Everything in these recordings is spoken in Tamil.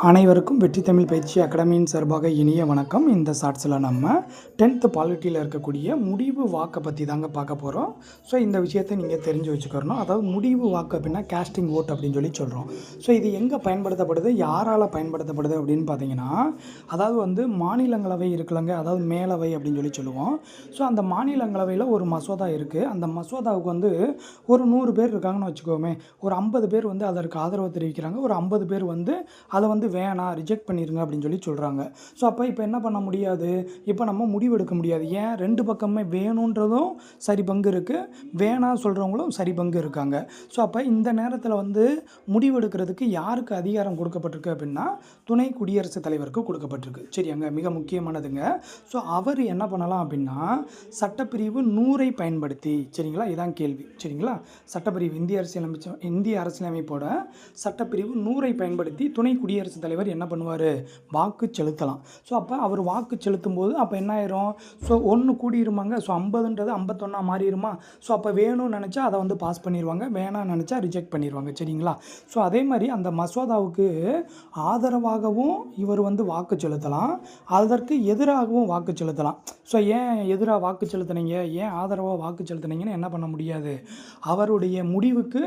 அனைவருக்கும் வெற்றி தமிழ் பயிற்சி அகாடமியின் சார்பாக இனிய வணக்கம். இந்த ஷார்ட்ஸில் நம்ம 10th பாலிட்டியில் இருக்கக்கூடிய முடிவு வாக்கை பற்றி தாங்க பார்க்க போகிறோம். ஸோ இந்த விஷயத்தை நீங்கள் தெரிஞ்சு வச்சுக்கணும். அதாவது முடிவு வாக்கு அப்படின்னா கேஸ்டிங் ஓட் அப்படின்னு சொல்கிறோம். ஸோ இது எங்கே பயன்படுத்தப்படுது, யாரால் பயன்படுத்தப்படுது அப்படின்னு பார்த்தீங்கன்னா, அதாவது மாநிலங்களவை இருக்குல்லங்க, அதாவது மேலவை அப்படின்னு சொல்லுவோம். ஸோ அந்த மாநிலங்களவையில் ஒரு மசோதா இருக்குது. அந்த மசோதாவுக்கு ஒரு 100 பேர் இருக்காங்கன்னு வச்சுக்கோமே, ஒரு 50 பேர் அதற்கு ஆதரவு தெரிவிக்கிறாங்க, ஒரு 50 பேர் அதை வேணாம், ரிஜெக்ட் பண்ணிடுங்க அப்படின்னு சொல்கிறாங்க. ஸோ இப்போ என்ன பண்ண முடியாது, இப்போ நம்ம முடிவெடுக்க முடியாது. ஏன், 2 பக்கமே வேணுன்றதும் சரி பங்கு இருக்குது, வேணாம் சொல்கிறவங்களும் சரி பங்கு இருக்காங்க. ஸோ அப்போ இந்த நேரத்தில் முடிவெடுக்கிறதுக்கு யாருக்கு அதிகாரம் கொடுக்கப்பட்டிருக்கு அப்படின்னா, துணை குடியரசுத் தலைவருக்கு கொடுக்கப்பட்டிருக்கு. சரியாங்க, மிக முக்கியமானதுங்க. ஸோ அவர் என்ன பண்ணலாம் அப்படின்னா, சட்டப்பிரிவு 100ஐ பயன்படுத்தி, சரிங்களா, இதான் கேள்வி. சரிங்களா, சட்டப்பிரிவு இந்திய அரசியலமைப்போட சட்டப்பிரிவு 100ஐ பயன்படுத்தி துணை குடியரசுத் தலைவர் என்ன பண்ணுவார், வாக்கு செலுத்தலாம். ஸோ அப்போ அவர் வாக்கு செலுத்தும் போது அப்போ என்ன ஆயிரும், ஸோ 1 கூடியிருமாங்க. ஸோ 50ன்றது 51 மாறிடுமா. ஸோ அப்போ வேணும்னு நினச்சா அதை பாஸ் பண்ணிடுவாங்க, வேணாம்னு நினச்சா ரிஜெக்ட் பண்ணிடுவாங்க. சரிங்களா. ஸோ அதே மாதிரி அந்த மசோதாவுக்கு ஆதரவாகவும் இவர் வாக்கு செலுத்தலாம், அதற்கு எதிராகவும் வாக்கு செலுத்தலாம். ஸோ ஏன் எதிராக வாக்கு செலுத்தினீங்க, ஏன் ஆதரவாக வாக்கு செலுத்தினீங்கன்னு என்ன பண்ண முடியாது, அவருடைய முடிவுக்கு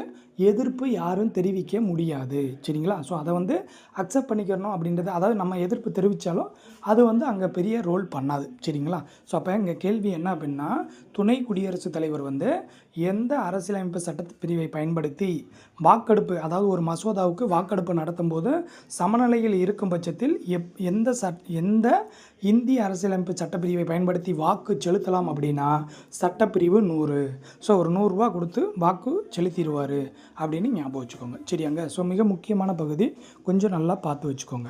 எதிர்ப்பு யாரும் தெரிவிக்க முடியாது. சரிங்களா. ஸோ அதை அக்செப்ட் பண்ணிக்கிறணும் அப்படின்றது, அதாவது நம்ம எதிர்ப்பு தெரிவித்தாலும் அது அங்கே பெரிய ரோல் பண்ணாது. சரிங்களா. ஸோ அப்போ இங்கே கேள்வி என்ன அப்படின்னா, துணை குடியரசுத் தலைவர் எந்த அரசியலமைப்பு சட்டப்பிரிவை பயன்படுத்தி வாக்கெடுப்பு, அதாவது ஒரு மசோதாவுக்கு வாக்கெடுப்பு நடத்தும் போது சமநிலையில் இருக்கும் பட்சத்தில் எந்த இந்திய அரசியலமைப்பு சட்டப்பிரிவை பயன்படுத்தி வாக்கு செலுத்தலாம் அப்படின்னா, சட்டப்பிரிவு 100. ஸோ ஒரு 100 ரூபா கொடுத்து வாக்கு செலுத்திடுவார் அப்படின்னு ஞாபகம் வச்சுக்கோங்க. சரியாங்க. ஸோ மிக முக்கியமான பகுதி, கொஞ்சம் நல்லா பார்த்து வச்சுக்கோங்க.